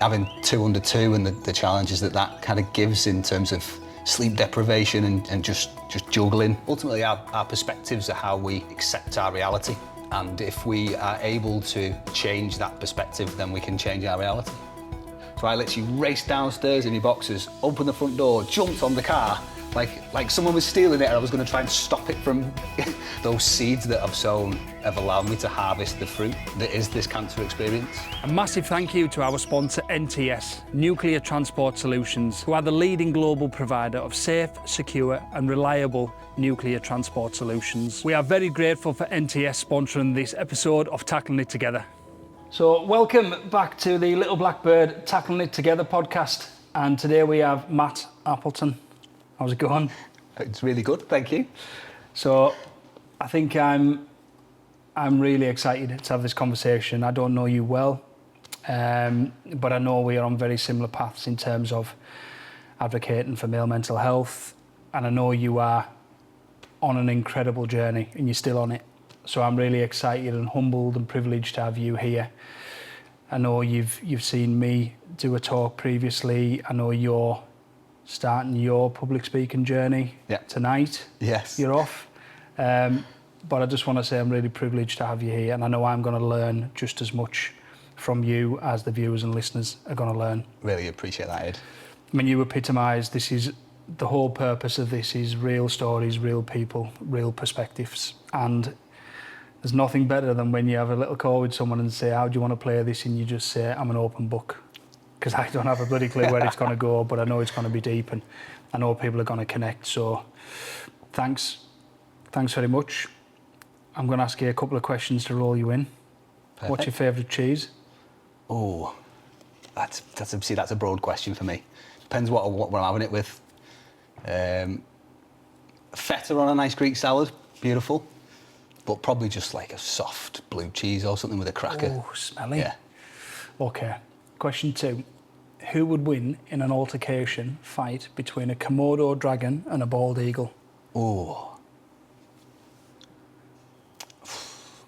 having 2 under 2 and the challenges that kind of gives in terms of sleep deprivation and just juggling. Ultimately, our perspectives are how we accept our reality. And if we are able to change that perspective, then we can change our reality. So I literally raced downstairs in my boxers, opened the front door, jumped on the car, like someone was stealing it and I was going to try and stop it from those seeds that I've sown have allowed me to harvest the fruit that is this cancer experience. A massive thank you to our sponsor NTS, Nuclear Transport Solutions, who are the leading global provider of safe, secure and reliable nuclear transport solutions. We are very grateful for NTS sponsoring this episode of Tackling It Together. So welcome back to the Little Blackbird Tackling It Together podcast, and today we have Matt Appleton. How's it going? It's really good, thank you. So I think I'm really excited to have this conversation. I don't know you well, but I know we are on very similar paths in terms of advocating for male mental health, and I know you are on an incredible journey and you're still on it. So I'm really excited and humbled and privileged to have you here. I know you've seen me do a talk previously. I know you're starting your public speaking journey tonight. Yes. You're off. But I just want to say I'm really privileged to have you here, and I know I'm going to learn just as much from you as the viewers and listeners are going to learn. Really appreciate that, Ed. I mean, you epitomise, the whole purpose of this is real stories, real people, real perspectives. And there's nothing better than when you have a little call with someone and say, how do you want to play this? And you just say, I'm an open book. Because I don't have a bloody clue where it's going to go, but I know it's going to be deep and I know people are going to connect. So thanks very much. I'm going to ask you a couple of questions to roll you in. Perfect. What's your favourite cheese? Oh, that's a broad question for me. Depends what I'm having it with. Feta on a nice Greek salad, beautiful. But probably just like a soft blue cheese or something with a cracker. Oh, smelly. Yeah. Okay. Question 2. Who would win in an altercation fight between a Komodo dragon and a bald eagle? Oh.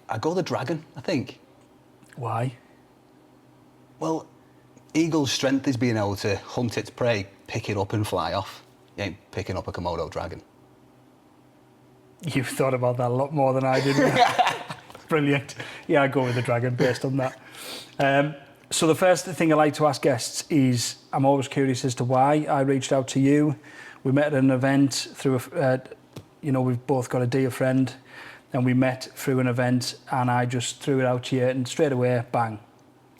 I'd go the dragon, I think. Why? Well, eagle's strength is being able to hunt its prey, pick it up and fly off. You ain't picking up a Komodo dragon. You've thought about that a lot more than I did. Brilliant. Yeah, I'd go with the dragon based on that. So the first thing I like to ask guests is, I'm always curious as to why I reached out to you. We met at an event through, we've both got a dear friend, and we met through an event, and I just threw it out to you, and straight away, bang.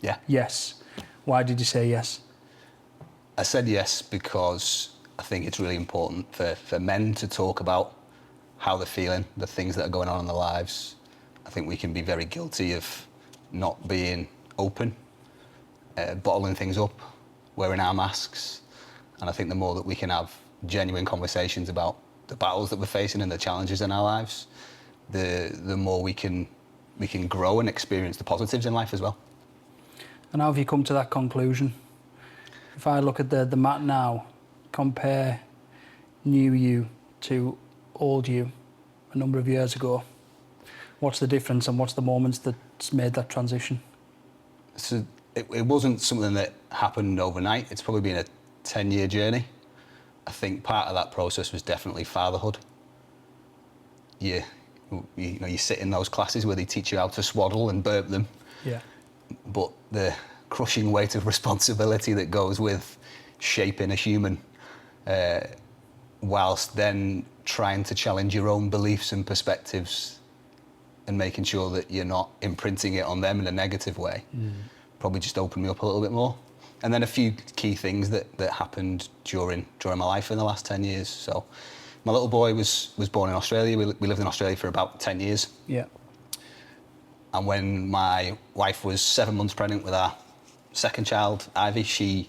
Yeah. Yes. Why did you say yes? I said yes because I think it's really important for men to talk about how they're feeling, the things that are going on in their lives. I think we can be very guilty of not being open, bottling things up, wearing our masks. And I think the more that we can have genuine conversations about the battles that we're facing and the challenges in our lives, the more we can grow and experience the positives in life as well. And how have you come to that conclusion? If I look at the Matt now, compare new you to old you a number of years ago, what's the difference and what's the moments that's made that transition? So it wasn't something that happened overnight. It's probably been a 10-year journey. I think part of that process was definitely fatherhood. You sit in those classes where they teach you how to swaddle and burp them. Yeah. But the crushing weight of responsibility that goes with shaping a human, whilst then trying to challenge your own beliefs and perspectives and making sure that you're not imprinting it on them in a negative way, probably just opened me up a little bit more. And then a few key things that happened during my life in the last 10 years. So my little boy was born in Australia. We lived in Australia for about 10 years. Yeah. And when my wife was 7 months pregnant with our second child, Ivy, she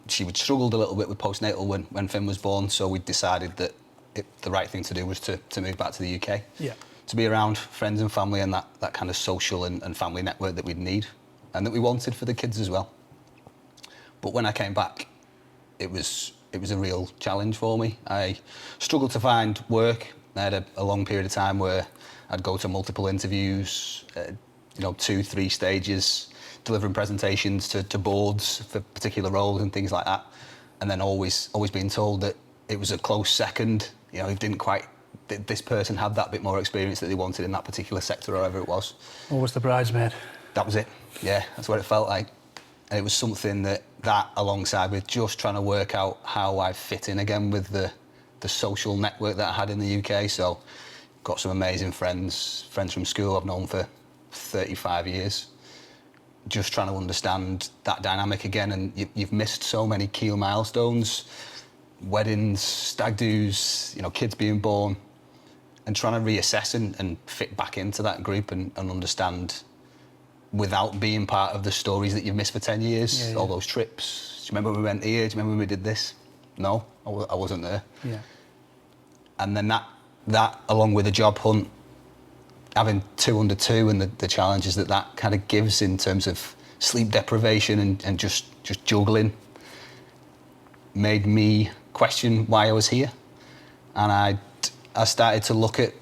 struggled a little bit with postnatal when Finn was born, so we decided that the right thing to do was to move back to the UK. Yeah. To be around friends and family and that kind of social and family network that we'd need and that we wanted for the kids as well. But when I came back, it was a real challenge for me. I struggled to find work. I had a long period of time where I'd go to multiple interviews, 2-3 stages, delivering presentations to boards for particular roles and things like that, and then always being told that it was a close second. You know, it didn't quite. This person had that bit more experience that they wanted in that particular sector or whatever it was. What was the bridesmaid? That was it. Yeah, that's what it felt like. And it was something that alongside with just trying to work out how I fit in again with the social network that I had in the UK. So got some amazing friends from school I've known for 35 years. Just trying to understand that dynamic again, and you've missed so many key milestones, weddings, stag do's, you know, kids being born, and trying to reassess and fit back into that group and understand without being part of the stories that you've missed for 10 years, all those trips. Do you remember when we went here? Do you remember when we did this? No, I wasn't there. Yeah. And then that along with the job hunt, having 2 under 2 and the challenges that kind of gives in terms of sleep deprivation and just juggling, made me question why I was here. And I started to look at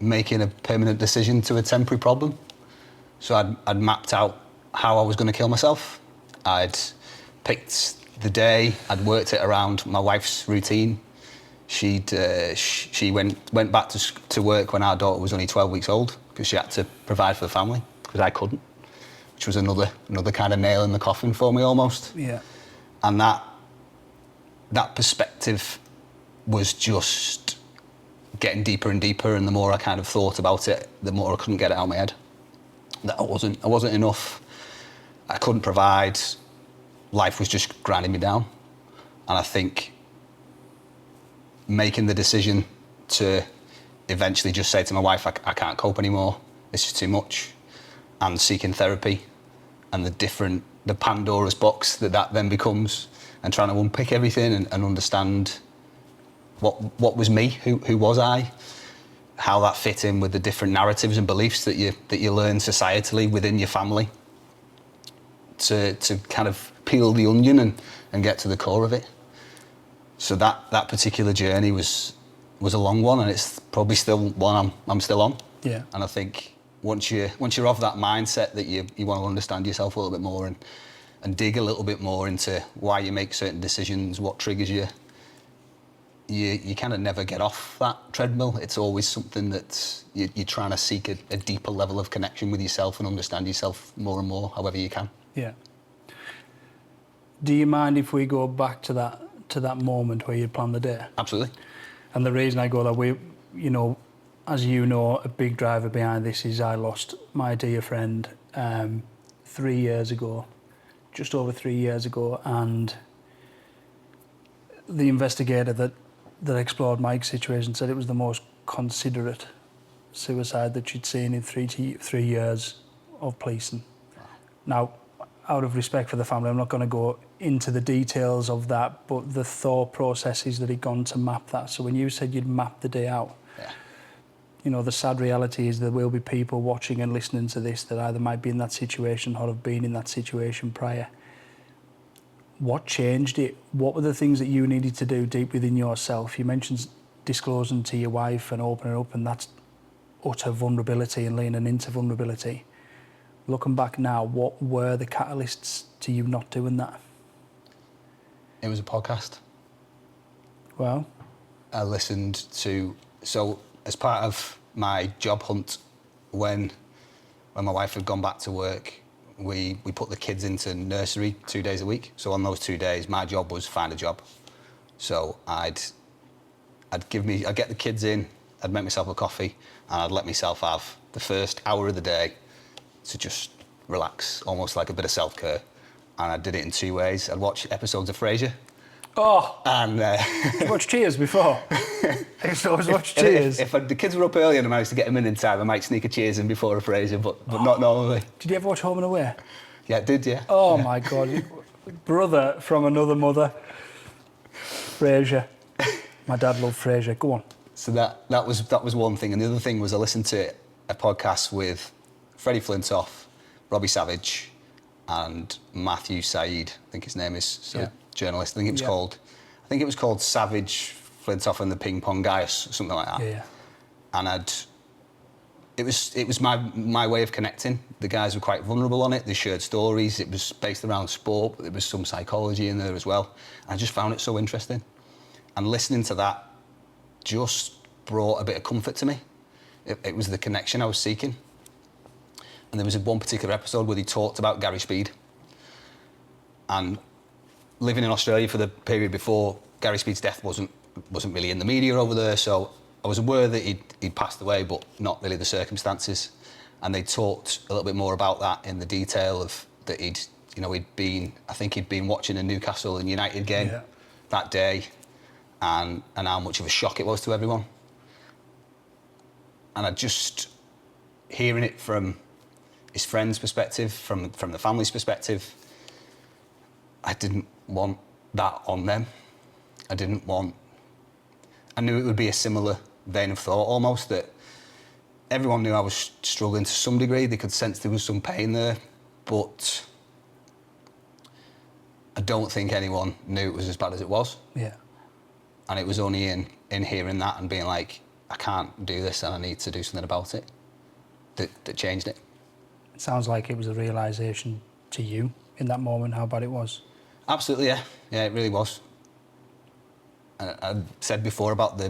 making a permanent decision to a temporary problem. So I'd mapped out how I was going to kill myself. I'd picked the day, I'd worked it around my wife's routine. She went back to work when our daughter was only 12 weeks old because she had to provide for the family because I couldn't, which was another kind of nail in the coffin for me almost. Yeah. And that perspective was just getting deeper and deeper, and the more I kind of thought about it, the more I couldn't get it out of my head. That I wasn't enough. I couldn't provide. Life was just grinding me down. And I think making the decision to eventually just say to my wife, I can't cope anymore, this is too much, and seeking therapy and the Pandora's box that then becomes, and trying to unpick everything and understand what was me, who was I, how that fit in with the different narratives and beliefs that you learn societally within your family, to kind of peel the onion and get to the core of it. So that particular journey was a long one, and it's probably still one I'm still on. Yeah. And I think once you're of that mindset that you want to understand yourself a little bit more and dig a little bit more into why you make certain decisions, what triggers you kind of never get off that treadmill. It's always something that you're trying to seek a deeper level of connection with yourself and understand yourself more and more, however you can. Yeah. Do you mind if we go back to that moment where you planned the day? Absolutely. And the reason I go that way, you know, as you know, a big driver behind this is I lost my dear friend 3 years ago, just over 3 years ago, and the investigator that explored Mike's situation said it was the most considerate suicide that she'd seen in 3 years of policing. Wow. Now, out of respect for the family, I'm not going to go into the details of that, but the thought processes that he'd gone to map that. So when you said you'd mapped the day out, you know, the sad reality is there will be people watching and listening to this that either might be in that situation or have been in that situation prior. What changed it? What were the things that you needed to do deep within yourself? You mentioned disclosing to your wife and opening up, and that's utter vulnerability and leaning into vulnerability. Looking back now, what were the catalysts to you not doing that? It was a podcast. Well, I listened to, so as part of my job hunt, when my wife had gone back to work, we put the kids into nursery 2 days a week. So on those 2 days, my job was find a job. So I'd get the kids in, I'd make myself a coffee, and I'd let myself have the first hour of the day to just relax, almost like a bit of self-care. And I did it in 2 ways. I'd watch episodes of Frasier. Oh! And did you watch Cheers before? I used to always watch Cheers. If the kids were up early and I managed to get them in time, I might sneak a Cheers in before a Frasier, but not normally. Did you ever watch Home and Away? Yeah, I did, yeah. Oh yeah. My God. Brother from another mother. Frasier. My dad loved Frasier. Go on. So that was one thing. And the other thing was I listened to a podcast with Freddie Flintoff, Robbie Savage, and Matthew Said, I think his name is, journalist. I think it was called Savage, Flintoff and the Ping Pong Guy, or something like that. Yeah. And it was my way of connecting. The guys were quite vulnerable on it. They shared stories. It was based around sport, but there was some psychology in there as well. I just found it so interesting. And listening to that just brought a bit of comfort to me. It was the connection I was seeking. And there was one particular episode where he talked about Gary Speed. And living in Australia for the period before Gary Speed's death wasn't really in the media over there, so I was aware that he'd passed away, but not really the circumstances. And they talked a little bit more about that in the detail of that he'd been watching a Newcastle and United game that day, and how much of a shock it was to everyone. And I just, hearing it from his friend's perspective, from the family's perspective, I didn't want that on them. I knew it would be a similar vein of thought almost, that everyone knew I was struggling to some degree. They could sense there was some pain there, but I don't think anyone knew it was as bad as it was. Yeah. And it was only in hearing that and being like, I can't do this and I need to do something about it, that changed it. It sounds like it was a realisation to you in that moment how bad it was. Absolutely, yeah. Yeah, it really was. And I said before about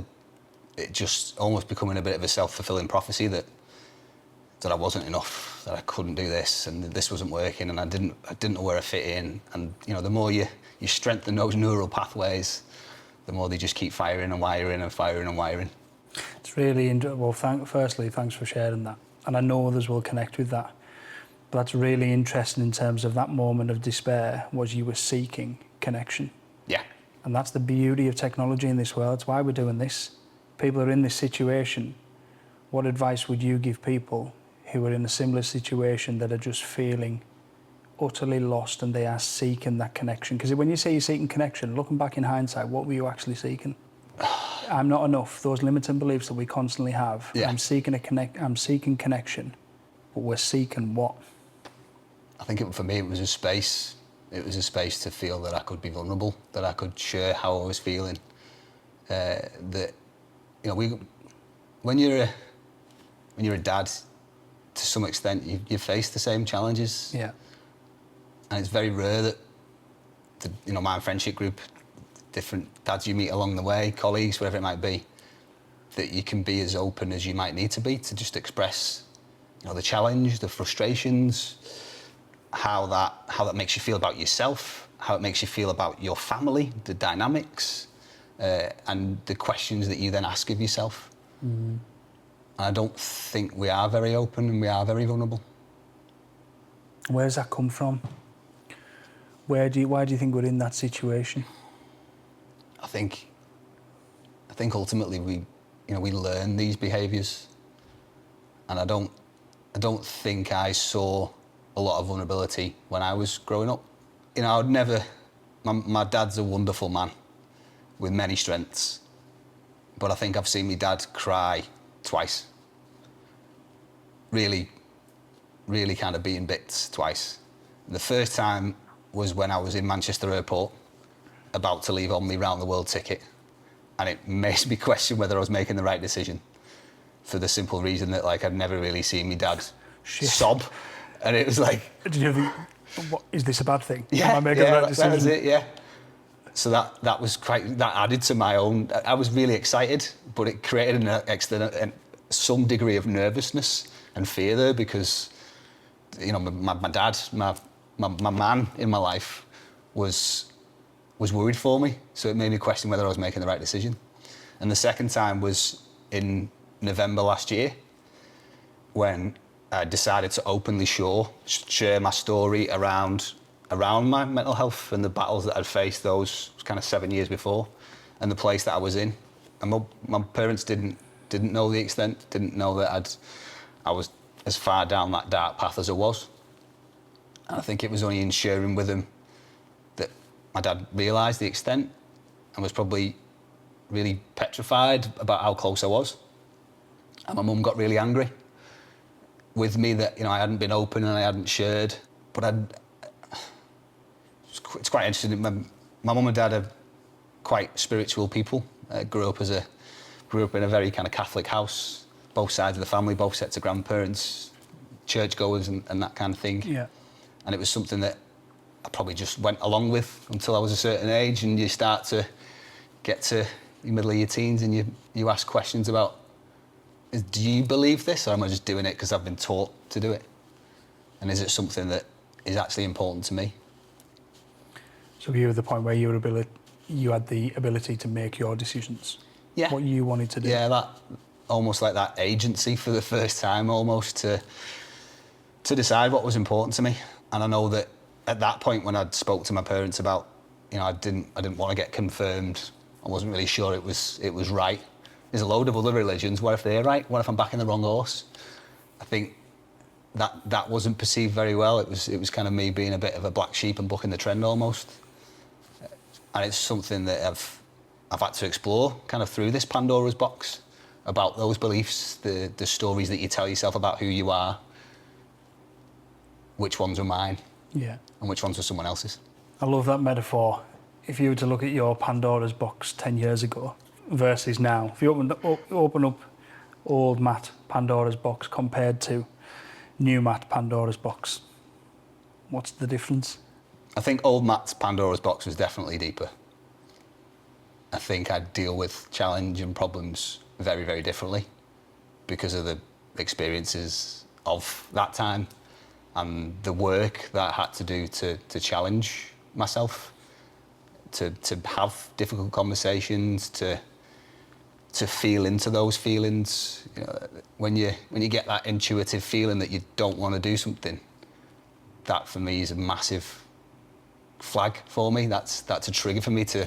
it just almost becoming a bit of a self-fulfilling prophecy that I wasn't enough, that I couldn't do this, and that this wasn't working, and I didn't know where I fit in. And the more you strengthen those neural pathways, the more they just keep firing and wiring and firing and wiring. It's really well. Firstly, thanks for sharing that, and I know others will connect with that. But that's really interesting in terms of that moment of despair. Was you were seeking connection? Yeah. And that's the beauty of technology in this world. It's why we're doing this. People are in this situation. What advice would you give people who are in a similar situation that are just feeling utterly lost and they are seeking that connection? Because when you say you're seeking connection, looking back in hindsight, what were you actually seeking? I'm not enough. Those limiting beliefs that we constantly have. Yeah. I'm seeking connection, but we're seeking what? I think for me it was a space. It was a space to feel that I could be vulnerable, that I could share how I was feeling. When you're a dad, to some extent, you face the same challenges. Yeah. And it's very rare that my friendship group, different dads you meet along the way, colleagues, whatever it might be, that you can be as open as you might need to be to just express, the challenge, the frustrations, how that makes you feel about yourself, how it makes you feel about your family, the dynamics, and the questions that you then ask of yourself. Mm-hmm. And I don't think we are very open and we are very vulnerable. Where does that come from? Why do you think we're in that situation? I think ultimately we learn these behaviours, and I don't think I saw a lot of vulnerability when I was growing up. I would never. My dad's a wonderful man with many strengths, but I think I've seen my dad cry twice. Really, really kind of be in bits twice. The first time was when I was in Manchester Airport, about to leave on my round the world ticket, and it made me question whether I was making the right decision, for the simple reason that I'd never really seen my dad sob, and it was like, did you think, what, is this a bad thing? Yeah, am I making the right decision? That was it. Yeah. So that was that added to my own. I was really excited, but it created some degree of nervousness and fear there, because my dad, my man in my life was worried for me, so it made me question whether I was making the right decision. And the second time was in November last year, when I decided to openly share my story around my mental health and the battles that I'd faced those kind of 7 years before, and the place that I was in. And my parents didn't know the extent, didn't know that I was as far down that dark path as I was. And I think it was only in sharing with them that my dad realised the extent and was probably really petrified about how close I was. And my mum got really angry with me that I hadn't been open and I hadn't shared. But it's quite interesting. My mum and dad are quite spiritual people. Grew up in a very kind of Catholic house. both sides of the family, both sets of grandparents, churchgoers and that kind of thing. Yeah. And it was something that I probably just went along with until I was a certain age, and you start to get to the middle of your teens and you ask questions about, do you believe this, or am I just doing it because I've been taught to do it? And is it something that is actually important to me? So you were at the point where you had the ability to make your decisions. Yeah. What you wanted to do. Yeah, that almost like that agency for the first time, almost to decide what was important to me. And I know that at that point when I'd spoke to my parents about, I didn't want to get confirmed. I wasn't really sure it was right. There's a load of other religions. What if they're right? What if I'm backing the wrong horse? I think that wasn't perceived very well. It was kind of me being a bit of a black sheep and bucking the trend almost. And it's something that I've had to explore kind of through this Pandora's box about those beliefs, the stories that you tell yourself about who you are, which ones are mine, yeah, and which ones are someone else's. I love that metaphor. If you were to look at your Pandora's box 10 years ago versus now, if you open up old Matt Pandora's box compared to new Matt Pandora's box, what's the difference? I think old Matt's Pandora's box was definitely deeper. I think I'd deal with challenge and problems very, very differently because of the experiences of that time and the work that I had to do to challenge myself, to have difficult conversations, to feel into those feelings. When you get that intuitive feeling that you don't want to do something, that for me is a massive flag for me. That's a trigger for me to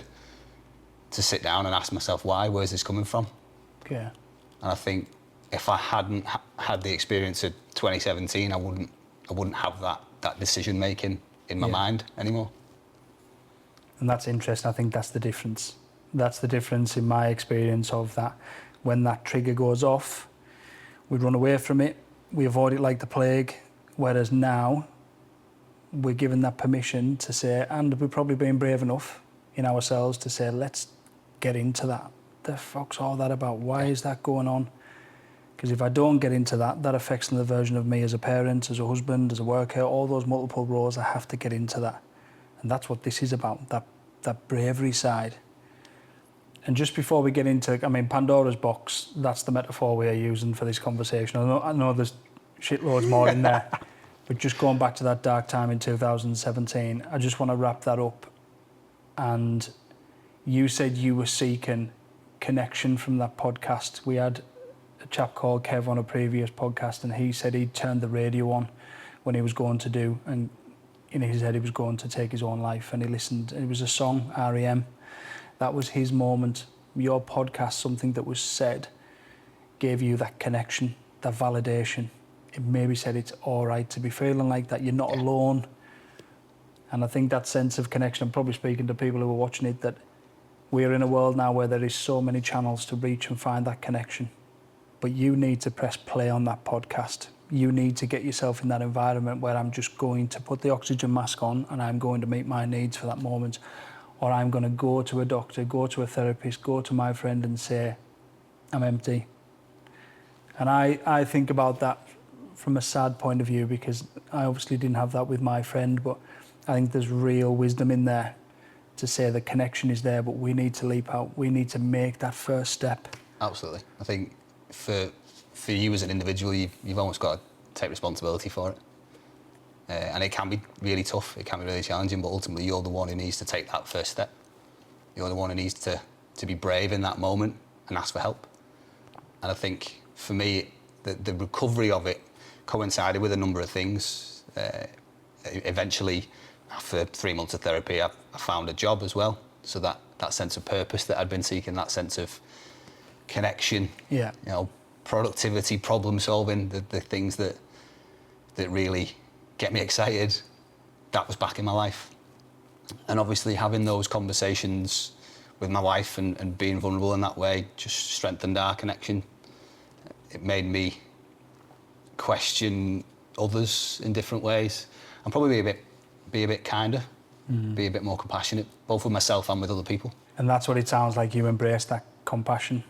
sit down and ask myself, where's this coming from? Yeah. And I think if I hadn't had the experience of 2017, I wouldn't have that decision making in my mind anymore. And that's interesting. I think that's the difference. That's the difference in my experience of that. When that trigger goes off, we run away from it, we avoid it like the plague, whereas now we're given that permission to say, and we're probably being brave enough in ourselves to say, let's get into that. The fuck's all that about? Why is that going on? Because if I don't get into that, that affects the version of me as a parent, as a husband, as a worker, all those multiple roles. I have to get into that. And that's what this is about, that bravery side. And just before we get into, Pandora's box, that's the metaphor we are using for this conversation. I know there's shitloads more in there, but just going back to that dark time in 2017, I just want to wrap that up. And you said you were seeking connection from that podcast. We had a chap called Kev on a previous podcast, and he said he'd turned the radio on when he was going to do, and in his head he was going to take his own life, and he listened. It was a song, R.E.M. That was his moment. Your podcast, something that was said, gave you that connection, that validation. It maybe said it's all right to be feeling like that. You're not alone. And I think that sense of connection, I'm probably speaking to people who are watching it, that we're in a world now where there is so many channels to reach and find that connection. But you need to press play on that podcast. You need to get yourself in that environment where I'm just going to put the oxygen mask on and I'm going to meet my needs for that moment. Or I'm going to go to a doctor, go to a therapist, go to my friend and say, I'm empty. And I think about that from a sad point of view, because I obviously didn't have that with my friend, but I think there's real wisdom in there to say the connection is there, but we need to leap out. We need to make that first step. Absolutely. I think for you as an individual, you've almost got to take responsibility for it. And it can be really tough, it can be really challenging, but ultimately you're the one who needs to take that first step. You're the one who needs to be brave in that moment and ask for help. And I think for me, the recovery of it coincided with a number of things. Eventually, after 3 months of therapy, I found a job as well. So that sense of purpose that I'd been seeking, that sense of connection, productivity, problem solving, the things that really get me excited, that was back in my life. And obviously having those conversations with my wife and being vulnerable in that way just strengthened our connection. It made me question others in different ways and probably be a bit kinder, be a bit more compassionate, both with myself and with other people. And that's what it sounds like. You embrace that compassion,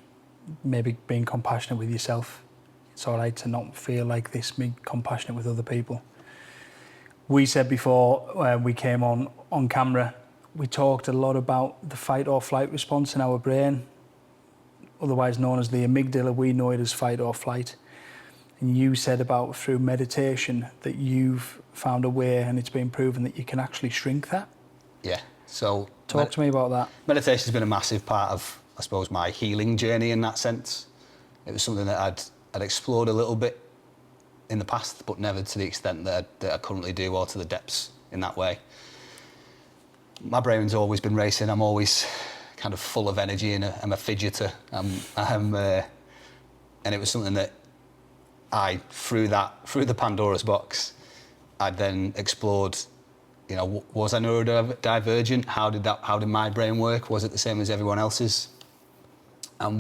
maybe being compassionate with yourself. It's all right to not feel like this, be compassionate with other people. We said before we came on camera, we talked a lot about the fight or flight response in our brain, otherwise known as the amygdala. We know it as fight or flight. And you said about through meditation that you've found a way, and it's been proven that you can actually shrink that. Yeah. So talk to me about that. Meditation's been a massive part of, I suppose, my healing journey in that sense. It was something that I'd explored a little bit in the past, but never to the extent that I currently do, or to the depths in that way. My brain's always been racing. I'm always kind of full of energy, and I'm a fidgeter. And it was something that through the Pandora's box, I then explored. You know, was I neurodivergent? How did my brain work? Was it the same as everyone else's? And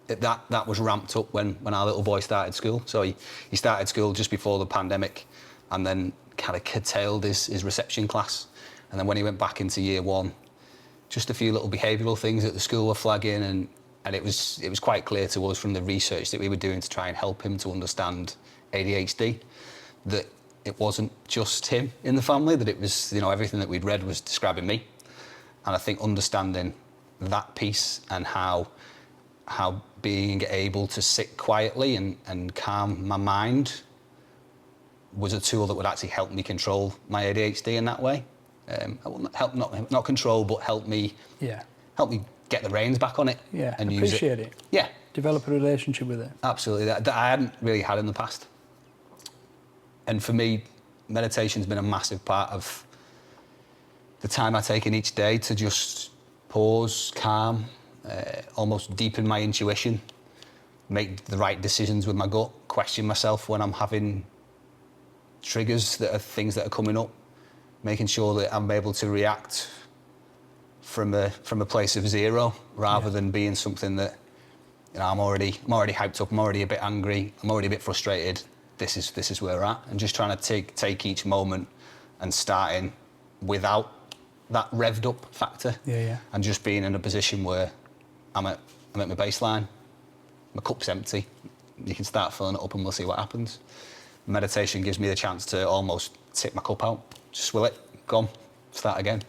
that was ramped up when our little boy started school. So he started school just before the pandemic, and then kind of curtailed his reception class. And then when he went back into year one, just a few little behavioural things that the school were flagging, and it was quite clear to us from the research that we were doing to try and help him to understand ADHD that it wasn't just him in the family, that it was, you know, everything that we'd read was describing me. And I think understanding that piece and how being able to sit quietly and calm my mind was a tool that would actually help me control my ADHD in that way. Help not control, but help me get the reins back on it. Yeah, and appreciate it. Yeah, develop a relationship with it. Absolutely, that I hadn't really had in the past. And for me, meditation's been a massive part of the time I take in each day to just pause, calm, almost deepen my intuition, make the right decisions with my gut, question myself when I'm having triggers that are things that are coming up, making sure that I'm able to react from a place of zero rather than being something that, you know, I'm already hyped up, I'm already a bit angry, I'm already a bit frustrated. This is where we're at, and just trying to take each moment and starting without that revved up factor, and just being in a position where I'm at my baseline, my cup's empty, you can start filling it up and we'll see what happens. Meditation gives me the chance to almost tip my cup out, swill it, gone, start again.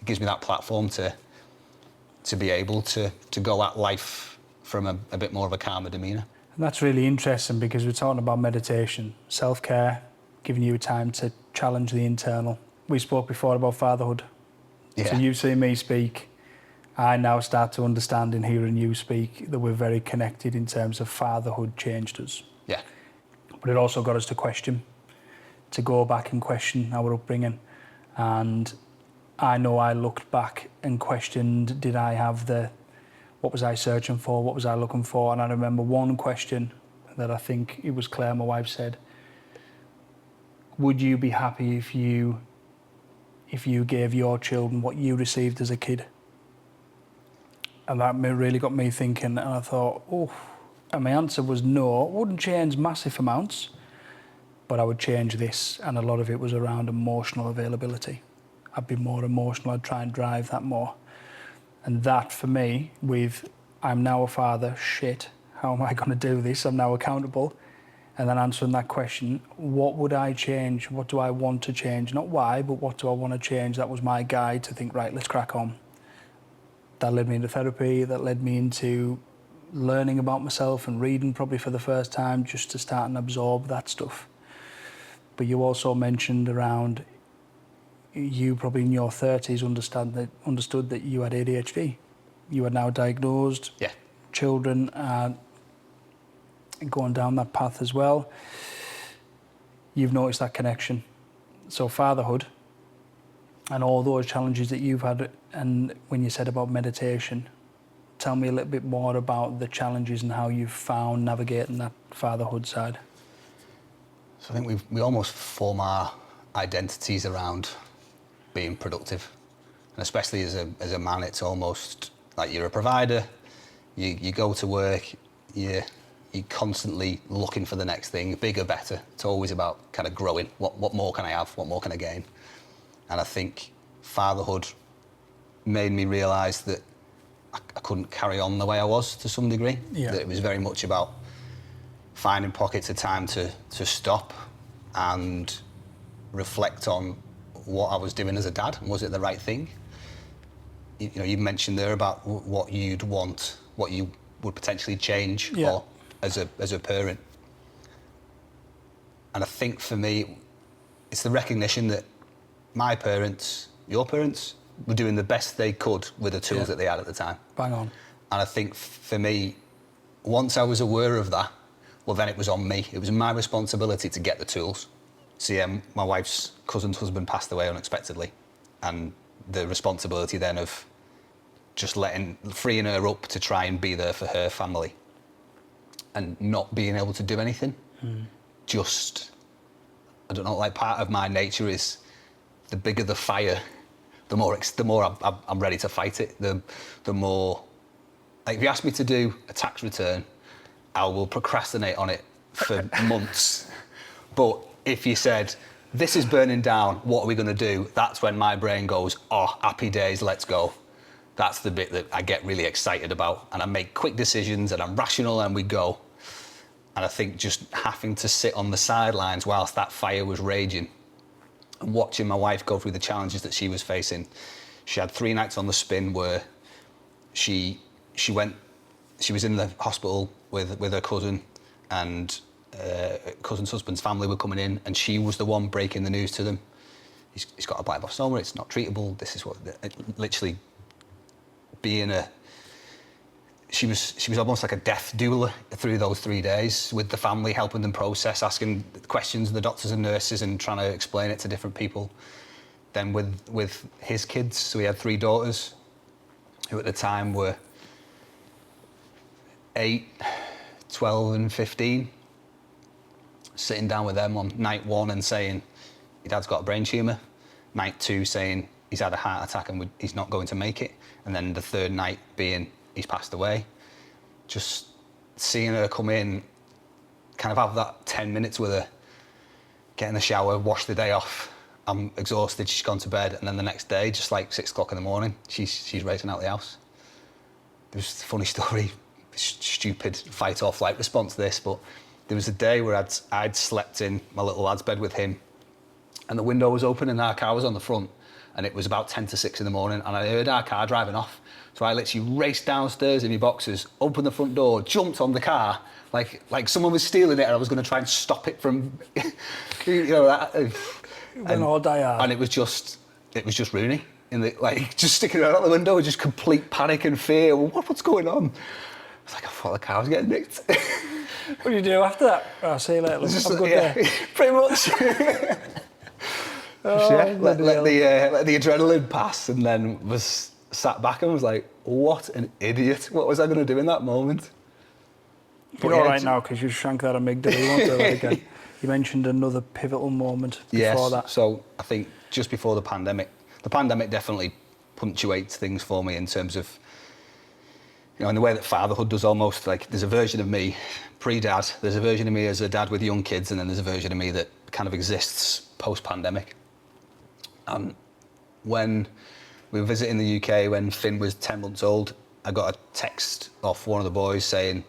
It gives me that platform to be able to go at life from a bit more of a calmer demeanour. And that's really interesting, because we're talking about meditation, self-care, giving you time to challenge the internal. We spoke before about fatherhood. Yeah. So you've seen me speak. I now start to understand in hearing you speak that we're very connected in terms of fatherhood changed us. Yeah. But it also got us to question, to go back and question our upbringing. And I know I looked back and questioned, did I have what was I searching for? What was I looking for? And I remember one question that I think it was Claire, my wife, said, would you be happy if you gave your children what you received as a kid? And that really got me thinking, and I thought, and my answer was no. It wouldn't change massive amounts, but I would change this, and a lot of it was around emotional availability. I'd be more emotional, I'd try and drive that more. And that, for me, I'm now a father, shit, how am I going to do this? I'm now accountable. And then answering that question, what would I change? What do I want to change? Not why, but what do I want to change? That was my guide to think, right, let's crack on. That led me into therapy, that led me into learning about myself and reading probably for the first time, just to start and absorb that stuff. But you also mentioned around, you probably in your 30s understood that you had ADHD. You are now diagnosed. Yeah. Children are going down that path as well. You've noticed that connection. So fatherhood and all those challenges that you've had, and when you said about meditation, tell me a little bit more about the challenges and how you've found navigating that fatherhood side. So I think we almost form our identities around being productive, and especially as a man, it's almost like you're a provider. You go to work, you're constantly looking for the next thing, bigger, better. It's always about kind of growing. What more can I have? What more can I gain? And I think fatherhood made me realise that I couldn't carry on the way I was to some degree. Yeah. That it was very much about finding pockets of time to stop and reflect on what I was doing as a dad. Was it the right thing? You know, you mentioned there about what you'd want, what you would potentially change or as a parent. And I think for me, it's the recognition that my parents, your parents, were doing the best they could with the tools that they had at the time. Bang on. And I think for me, once I was aware of that, well, then it was on me. It was my responsibility to get the tools. So yeah, my wife's cousin's husband passed away unexpectedly. And the responsibility then of just freeing her up to try and be there for her family and not being able to do anything. Just, I don't know, like part of my nature is the bigger the fire, the more I'm ready to fight it. The more, like if you ask me to do a tax return, I will procrastinate on it for months. But if you said, this is burning down, what are we going to do? That's when my brain goes, oh, happy days, let's go. That's the bit that I get really excited about. And I make quick decisions and I'm rational and we go. And I think just having to sit on the sidelines whilst that fire was raging and watching my wife go through the challenges that she was facing. She had 3 nights on the spin where she was in the hospital with her cousin, and cousin's husband's family were coming in, and she was the one breaking the news to them. He's got a glioblastoma, it's not treatable, this is what, literally being she was almost like a death doula through those 3 days with the family, helping them process, asking questions of the doctors and nurses and trying to explain it to different people. Then with his kids, so he had 3 daughters who at the time were 8, 12 and 15, sitting down with them on night 1 and saying, your dad's got a brain tumour. Night 2 saying he's had a heart attack and he's not going to make it. And then the 3rd night being he's passed away. Just seeing her come in, kind of have that 10 minutes with her, get in the shower, wash the day off. I'm exhausted, she's gone to bed, and then the next day, just like 6 o'clock in the morning, she's racing out the house. There's a funny story, stupid fight or flight response to this, but there was a day where I'd slept in my little lad's bed with him, and the window was open and our car was on the front, and it was about 10 to 6 in the morning, and I heard our car driving off. So I literally raced downstairs in my boxers, opened the front door, jumped on the car, like someone was stealing it and I was going to try and stop it from, you know, that. And all die hard. And it was just Rooney, just sticking around out the window, just complete panic and fear. What's going on? I was like, I thought the car was getting nicked. What did you do after that? I'll see you later. Have a good day. Pretty much. Let the adrenaline pass, and then was sat back and was like, what an idiot. What was I going to do in that moment? You're all right now because you shrank that amygdala. You won't do that again. You mentioned another pivotal moment before that. So I think just before the pandemic definitely punctuates things for me in terms of, you know, in the way that fatherhood does almost. Like there's a version of me pre-dad, there's a version of me as a dad with young kids, and then there's a version of me that kind of exists post-pandemic. When we were visiting the UK, when Finn was 10 months old, I got a text off one of the boys saying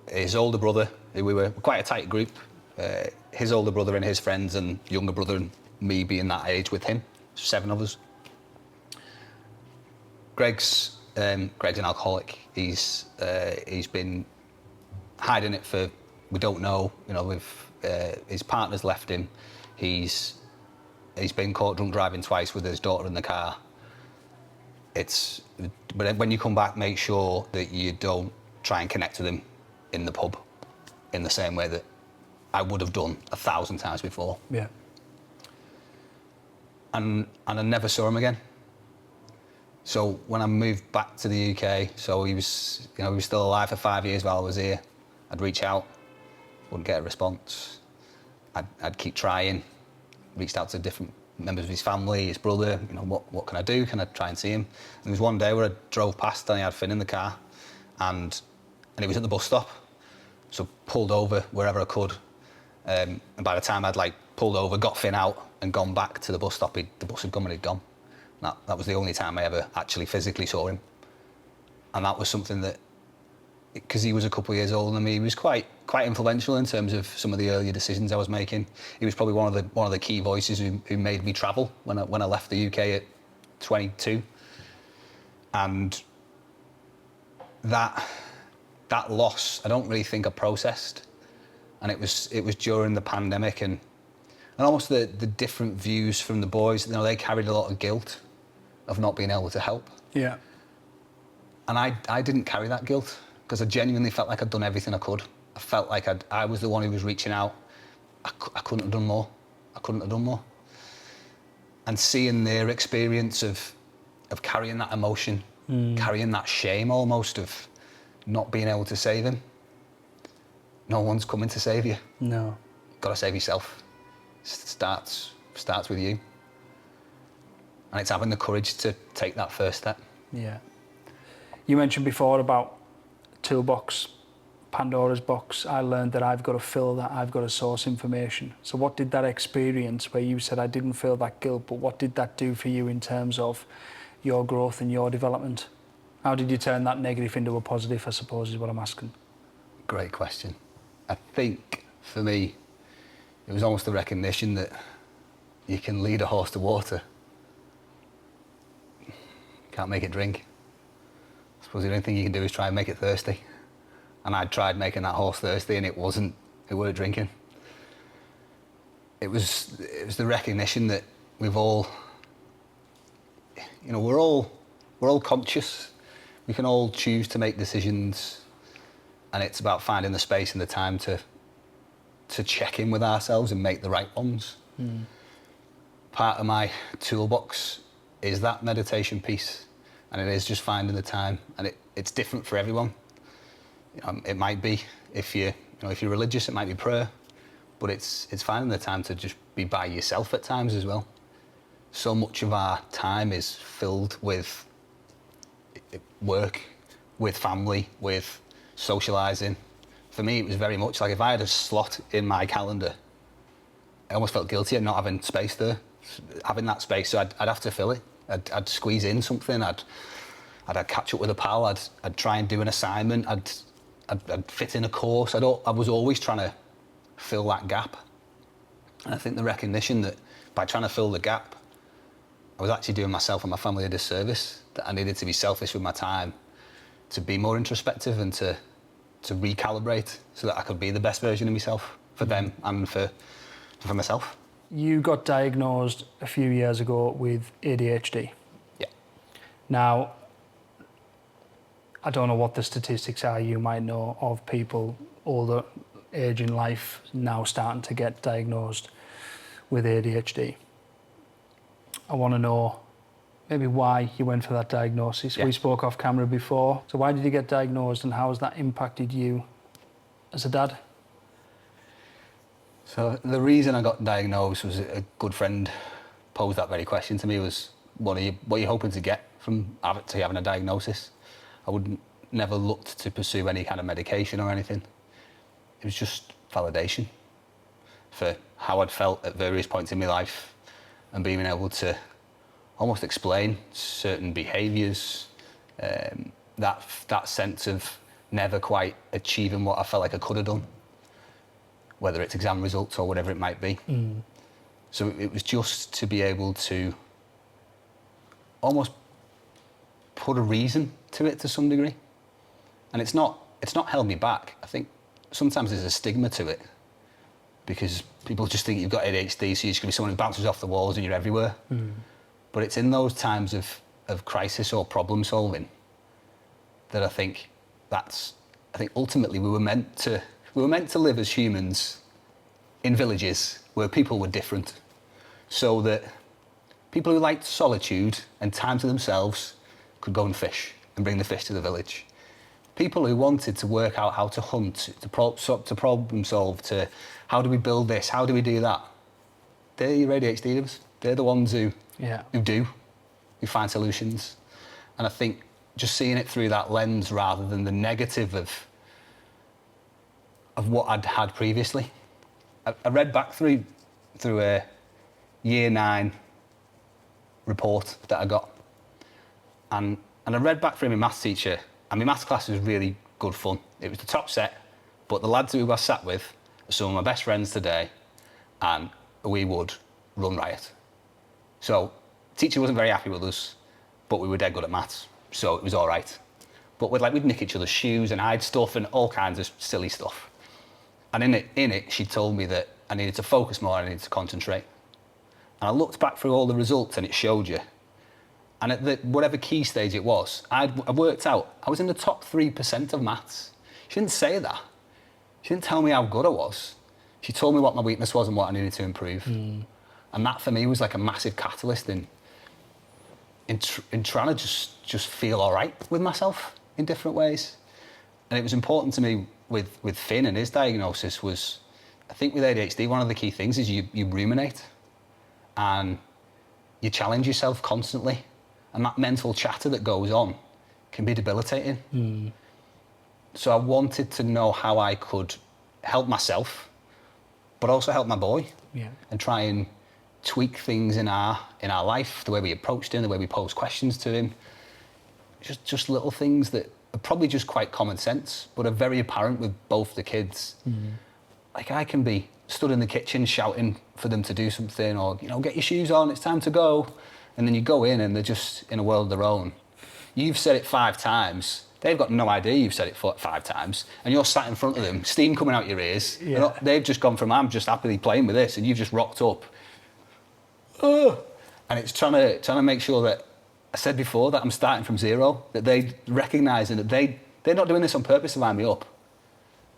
his older brother, we were quite a tight group, his older brother and his friends and younger brother and me being that age with him, 7 of us. Greg's an alcoholic. He's been hiding it for, we don't know, you know, his partner's left him. He's been caught drunk driving twice with his daughter in the car. But when you come back, make sure that you don't try and connect with him in the pub in the same way that I would have done 1,000 times before. Yeah. And I never saw him again. So when I moved back to the UK, so he was still alive for 5 years while I was here. I'd reach out, wouldn't get a response. I'd keep trying, reached out to different members of his family, his brother, you know, what can I do? Can I try and see him? And there was one day where I drove past and I had Finn in the car, and he was at the bus stop. So pulled over wherever I could. And by the time I'd pulled over, got Finn out and gone back to the bus stop, the bus had come and he'd gone. That was the only time I ever actually physically saw him. And that was something that because he was a couple of years older than me, he was quite influential in terms of some of the earlier decisions I was making. He was probably one of the key voices who made me travel when I left the UK at 22. And that loss, I don't really think I processed. And it was during the pandemic and almost the different views from the boys. You know, they carried a lot of guilt of not being able to help. Yeah. And I didn't carry that guilt because I genuinely felt like I'd done everything I could. I felt like I was the one who was reaching out. I couldn't have done more. I couldn't have done more. And seeing their experience of carrying that emotion, carrying that shame almost of not being able to save him. No one's coming to save you. No. Got to save yourself. Starts with you. And it's having the courage to take that first step. Yeah. You mentioned before about toolbox, Pandora's box. I learned that I've got to fill that, I've got to source information. So what did that experience where you said I didn't feel that guilt, but what did that do for you in terms of your growth and your development? How did you turn that negative into a positive, I suppose, is what I'm asking. Great question. I think for me, it was almost the recognition that you can lead a horse to water. Can't make it drink. I suppose the only thing you can do is try and make it thirsty. And I tried making that horse thirsty and it weren't drinking. It was the recognition that we've all, you know, we're all conscious. We can all choose to make decisions, and it's about finding the space and the time to check in with ourselves and make the right ones. Part of my toolbox is that meditation piece, and it is just finding the time, and it's different for everyone. It might be if you're religious, it might be prayer, but it's finding the time to just be by yourself at times as well. So much of our time is filled with work, with family, with socialising. For me, it was very much like if I had a slot in my calendar, I almost felt guilty at not having space there, having that space. So I'd have to fill it. I'd squeeze in something. I'd catch up with a pal. I'd try and do an assignment. I'd fit in a course. I was always trying to fill that gap. And I think the recognition that by trying to fill the gap, I was actually doing myself and my family a disservice, that I needed to be selfish with my time, to be more introspective and to recalibrate so that I could be the best version of myself for them and for myself. You got diagnosed a few years ago with ADHD. Yeah. Now, I don't know what the statistics are, you might know, of people older age in life now starting to get diagnosed with ADHD. I want to know maybe why you went for that diagnosis. Yeah. We spoke off camera before. So why did you get diagnosed and how has that impacted you as a dad? So the reason I got diagnosed was a good friend posed that very question to me, was what are you hoping to get from having a diagnosis? I never looked to pursue any kind of medication or anything. It was just validation for how I'd felt at various points in my life and being able to almost explain certain behaviours, that sense of never quite achieving what I felt like I could have done, whether it's exam results or whatever it might be. So it was just to be able to almost put a reason to it to some degree. And it's not held me back. I think sometimes there's a stigma to it because people just think you've got ADHD, so you're just going to be someone who bounces off the walls and you're everywhere. But it's in those times of crisis or problem solving that I think ultimately we were meant to live as humans in villages where people were different, so that people who liked solitude and time to themselves could go and fish and bring the fish to the village. People who wanted to work out how to hunt, to problem solve, to how do we build this, how do we do that, they're your ADHDers. They're the ones who find solutions. And I think just seeing it through that lens rather than the negative of what I'd had previously. I read back through a year 9 report that I got, and I read back through my maths teacher, and my maths class was really, good fun. It was the top set, but the lads who I sat with are some of my best friends today, and we would run riot. So, teacher wasn't very happy with us, but we were dead good at maths, so it was all right. But we'd nick each other's shoes and hide stuff and all kinds of silly stuff. And in it, she told me that I needed to focus more, I needed to concentrate. And I looked back through all the results and it showed you. And at whatever key stage it was, I worked out I was in the top 3% of maths. She didn't say that. She didn't tell me how good I was. She told me what my weakness was and what I needed to improve. And that for me was like a massive catalyst in trying to just feel all right with myself in different ways. And it was important to me with Finn and his diagnosis was, I think with ADHD, one of the key things is you ruminate and you challenge yourself constantly. And that mental chatter that goes on can be debilitating. So I wanted to know how I could help myself, but also help my boy. And try and tweak things in our life, the way we approached him, the way we posed questions to him. Just little things that are probably just quite common sense, but are very apparent with both the kids. Like I can be stood in the kitchen shouting for them to do something, or get your shoes on, it's time to go. And then you go in and they're just in a world of their own. You've said it 5 times. They've got no idea you've said it 5 times. And you're sat in front of them, steam coming out your ears. They've just gone from, I'm just happily playing with this, and you've just rocked up. And it's trying to make sure that, I said before, that I'm starting from zero, that they recognise and that they're not doing this on purpose to wind me up.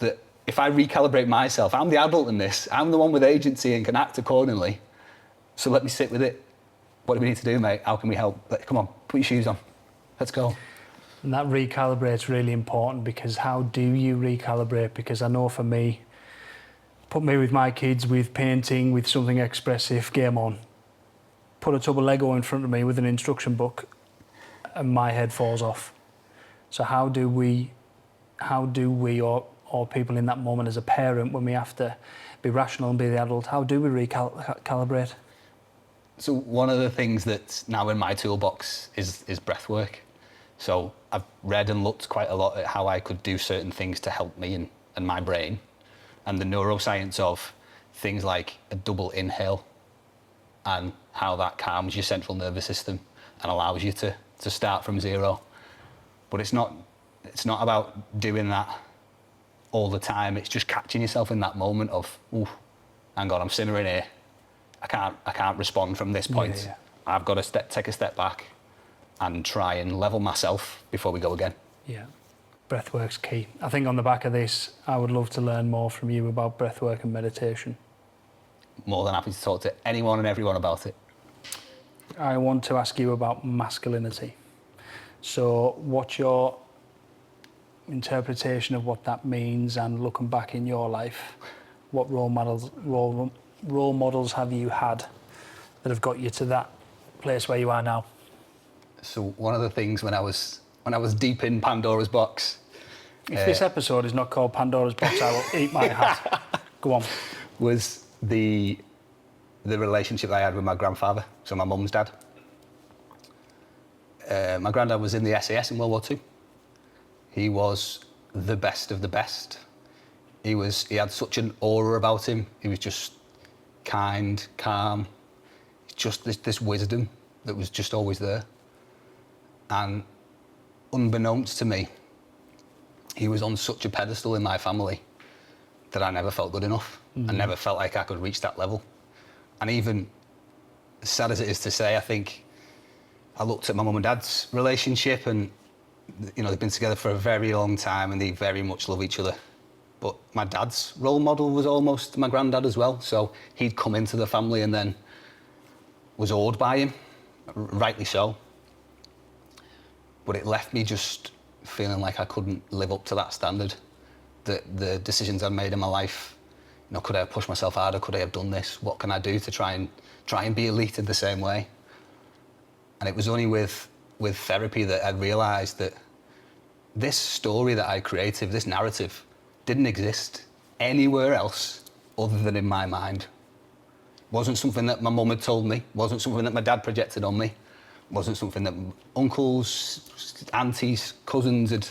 That if I recalibrate myself, I'm the adult in this. I'm the one with agency and can act accordingly. So let me sit with it. What do we need to do, mate? How can we help? Come on, put your shoes on. Let's go. And that recalibrate's really important, because how do you recalibrate? Because I know for me, put me with my kids, with painting, with something expressive, game on. Put a tub of Lego in front of me with an instruction book and my head falls off. So how do we or people in that moment as a parent, when we have to be rational and be the adult, how do we recalibrate? So one of the things that's now in my toolbox is breath work. So I've read and looked quite a lot at how I could do certain things to help me and my brain, and the neuroscience of things like a double inhale and how that calms your central nervous system and allows you to start from zero. But it's not about doing that all the time. It's just catching yourself in that moment of, ooh, hang on, I'm simmering here. I can't respond from this point. I've got to take a step back and try and level myself before we go again. Breathwork's key. I think on the back of this, I would love to learn more from you about breathwork and meditation. More than happy to talk to anyone and everyone about it. I want to ask you about masculinity. So what's your interpretation of what that means, and looking back in your life, what role models have you had that have got you to that place where you are now? So one of the things when I was deep in Pandora's box, if this episode is not called Pandora's box, I will eat my hat. Go on. Was the relationship I had with my grandfather, so my mum's dad. My granddad was in the SAS in World War II. He was the best of the best. He had such an aura about him. He was just kind, calm, just this wisdom that was just always there. And unbeknownst to me, he was on such a pedestal in my family that I never felt good enough. I never felt like I could reach that level. And even, as sad as it is to say, I think I looked at my mum and dad's relationship, and they've been together for a very long time and they very much love each other. But my dad's role model was almost my granddad as well. So he'd come into the family and then was awed by him, rightly so. But it left me just feeling like I couldn't live up to that standard. That the decisions I'd made in my life, could I have pushed myself harder? Could I have done this? What can I do to try and be elite in the same way? And it was only with therapy that I realised that this story that I created, this narrative, didn't exist anywhere else other than in my mind. Wasn't something that my mum had told me, wasn't something that my dad projected on me, wasn't something that uncles, aunties, cousins had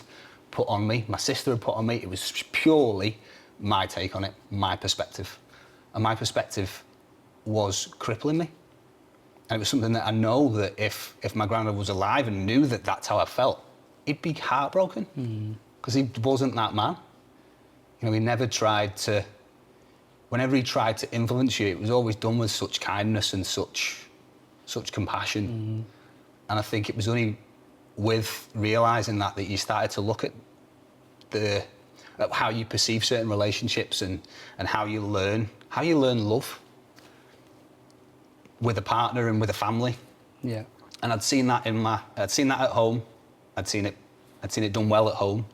put on me, my sister had put on me. It was purely my take on it, my perspective. And my perspective was crippling me. And it was something that I know that if my granddad was alive and knew that that's how I felt, he'd be heartbroken. Because he wasn't that man. You know, he never tried to, whenever he tried to influence you, it was always done with such kindness and such compassion. And I think it was only with realising that you started to look at how you perceive certain relationships and how you learn love with a partner and with a family. Yeah. And I'd seen that at home. I'd seen it done well at home,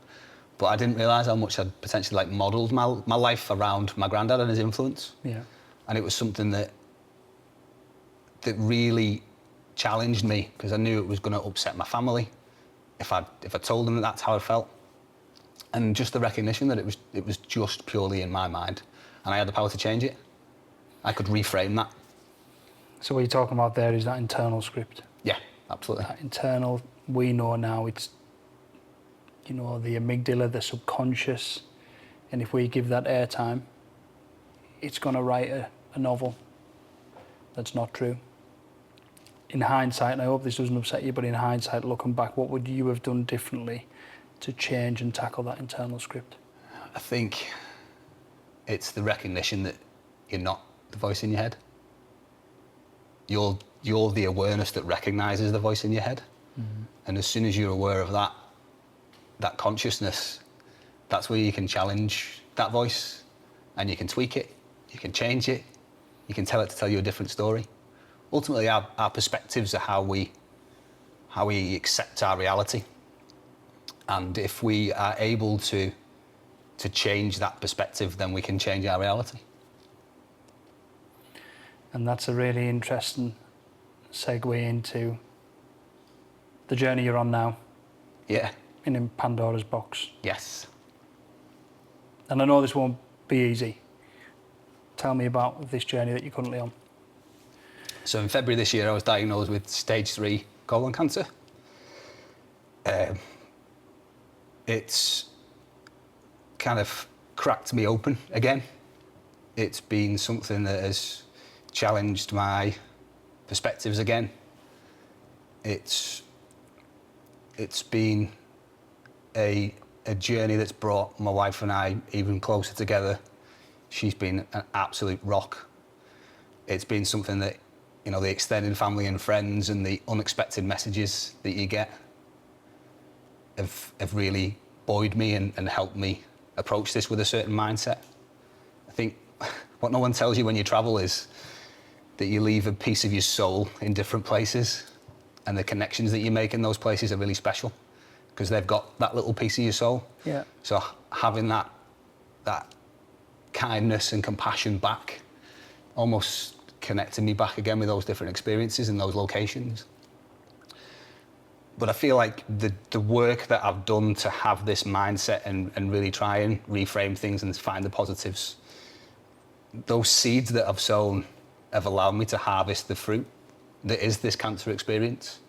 but I didn't realise how much I'd potentially modelled my life around my granddad and his influence. Yeah. And it was something that really challenged me, because I knew it was going to upset my family if I told them that that's how I felt. And just the recognition that it was just purely in my mind, and I had the power to change it. I could reframe that. So what you're talking about there is that internal script. Yeah, absolutely. That internal, we know now it's, the amygdala, the subconscious, and if we give that airtime, it's going to write a novel that's not true. In hindsight, and I hope this doesn't upset you, but in hindsight, looking back, what would you have done differently to change and tackle that internal script? I think it's the recognition that you're not the voice in your head. You're the awareness that recognises the voice in your head. And as soon as you're aware of that consciousness, that's where you can challenge that voice, and you can tweak it, you can change it, you can tell it to tell you a different story. Ultimately, our perspectives are how we accept our reality. And if we are able to change that perspective, then we can change our reality. And that's a really interesting segue into the journey you're on now. Yeah. In Pandora's box. Yes. And I know this won't be easy. Tell me about this journey that you're currently on. So in February this year, I was diagnosed with stage 3 colon cancer. It's kind of cracked me open again. It's been something that has challenged my perspectives again. It's been a journey that's brought my wife and I even closer together. She's been an absolute rock. It's been something that, the extended family and friends and the unexpected messages that you get have really buoyed me and helped me approach this with a certain mindset. I think what no one tells you when you travel is that you leave a piece of your soul in different places, and the connections that you make in those places are really special because they've got that little piece of your soul. Yeah. So having that kindness and compassion back almost connected me back again with those different experiences and those locations. But I feel like the work that I've done to have this mindset and really try and reframe things and find the positives, those seeds that I've sown have allowed me to harvest the fruit that is this cancer experience.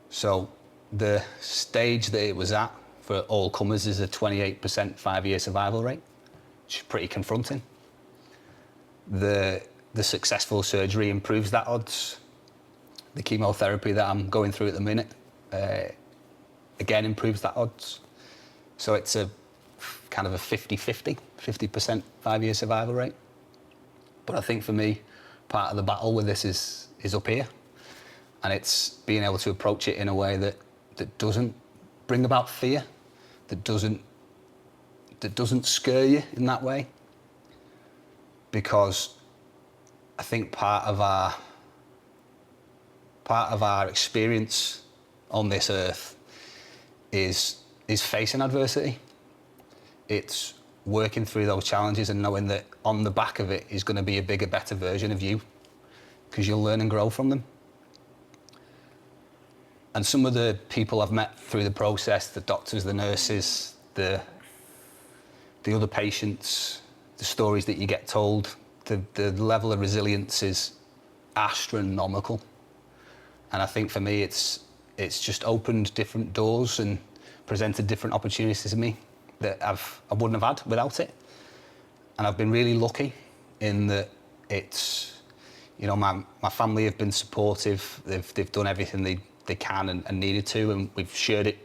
So the stage that it was at for all comers is a 28% 5-year survival rate, which is pretty confronting. The successful surgery improves that odds. The chemotherapy that I'm going through at the minute, again, improves that odds. So it's a kind of a 50-50, 50% 5-year survival rate. But I think for me, part of the battle with this is up here. And it's being able to approach it in a way that doesn't bring about fear, that doesn't scare you in that way. Because I think part of our experience on this earth is facing adversity. It's working through those challenges and knowing that on the back of it is going to be a bigger, better version of you, because you'll learn and grow from them. And some of the people I've met through the process, the doctors, the nurses, the other patients, the stories that you get told, the level of resilience is astronomical. And I think for me, it's just opened different doors and presented different opportunities to me that I wouldn't have had without it. And I've been really lucky in that it's, you know, my family have been supportive. They've done everything they can and needed to, and we've shared it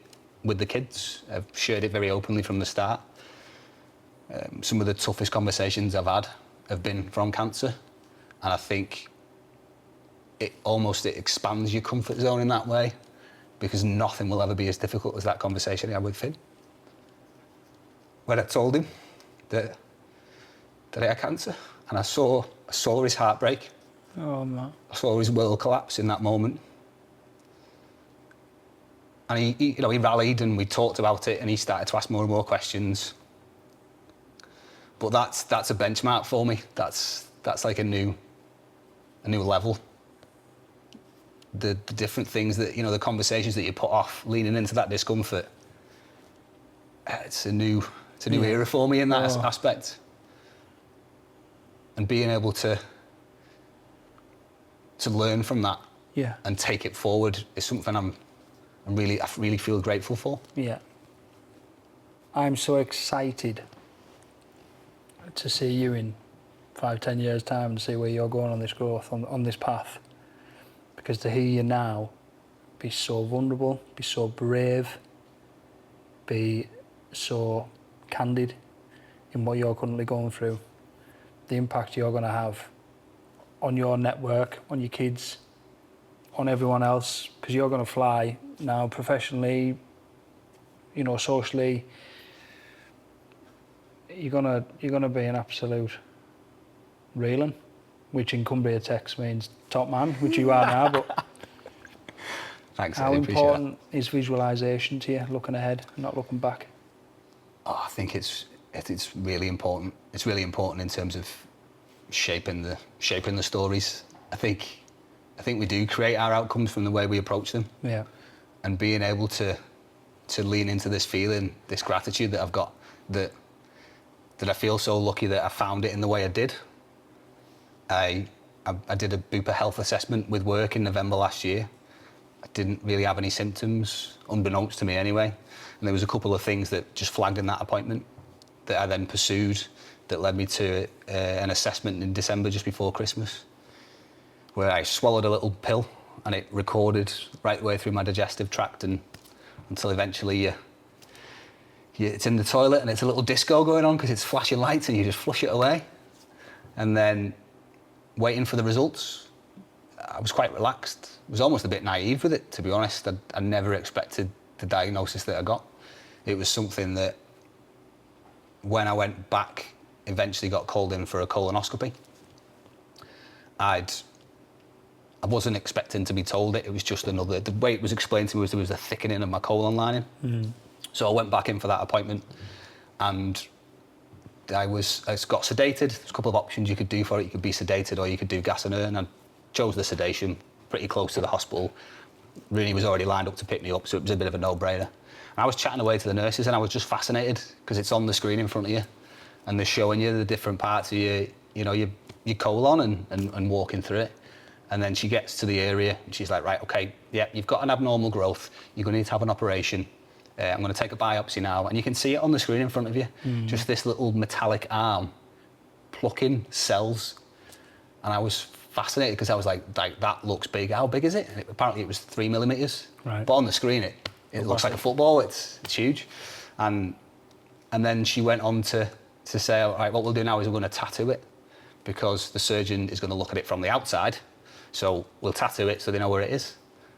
with the kids. I've shared it very openly from the start. Some of the toughest conversations I've had have been from cancer, and I think it expands your comfort zone in that way, because nothing will ever be as difficult as that conversation I had with Finn, when I told him that I had cancer, and I saw his heartbreak. Oh, man. I saw his world collapse in that moment. And he rallied, and we talked about it, and he started to ask more and more questions. But that's a benchmark for me. That's like a new level. The different things that, you know, the conversations that you put off, leaning into that discomfort. It's a new era for me in that aspect. And being able to learn from that and take it forward is something I really feel grateful for. Yeah. I'm so excited to see you in 5-10 years' time and see where you're going on this growth, on this path. Because to hear you now be so vulnerable, be so brave, be so candid in what you're currently going through, the impact you're going to have on your network, on your kids, on everyone else, because you're going to fly now professionally, you know, socially. You're gonna be an absolute reeling, which in Cumbria text means top man, which you are now. But thanks. How important is visualization to you, looking ahead, not looking back? Oh, I think it's really important. It's really important in terms of shaping the stories. I think we do create our outcomes from the way we approach them. Yeah. And being able to lean into this feeling, this gratitude that I've got, that I feel so lucky that I found it in the way I did. I did a Bupa health assessment with work in November last year. I didn't really have any symptoms, unbeknownst to me anyway. And there was a couple of things that just flagged in that appointment that I then pursued that led me to an assessment in December just before Christmas, where I swallowed a little pill and it recorded right the way through my digestive tract until eventually it's in the toilet and it's a little disco going on because it's flashing lights and you just flush it away. And then waiting for the results, I was quite relaxed. I was almost a bit naive with it, to be honest. I never expected the diagnosis that I got. It was something that, when I went back, eventually got called in for a colonoscopy. I wasn't expecting to be told it. It was just the way it was explained to me was there was a thickening of my colon lining. Mm. So I went back in for that appointment, and I got sedated. There's a couple of options you could do for it. You could be sedated or you could do gas and air, and I chose the sedation, pretty close to the hospital. Rooney was already lined up to pick me up, so it was a bit of a no-brainer. And I was chatting away to the nurses, and I was just fascinated because it's on the screen in front of you, and they're showing you the different parts of your colon and walking through it. And then she gets to the area and she's like, right, okay, yeah, you've got an abnormal growth. You're going to need to have an operation. I'm going to take a biopsy now. And you can see it on the screen in front of you. Mm. Just this little metallic arm plucking cells. And I was fascinated because I was like, that looks big. How big is it? And apparently it was 3 millimeters. Right. But on the screen, it looks like a football. It's huge. And then she went on to say, all right, what we'll do now is we're going to tattoo it, because the surgeon is going to look at it from the outside. So we'll tattoo it so they know where it is.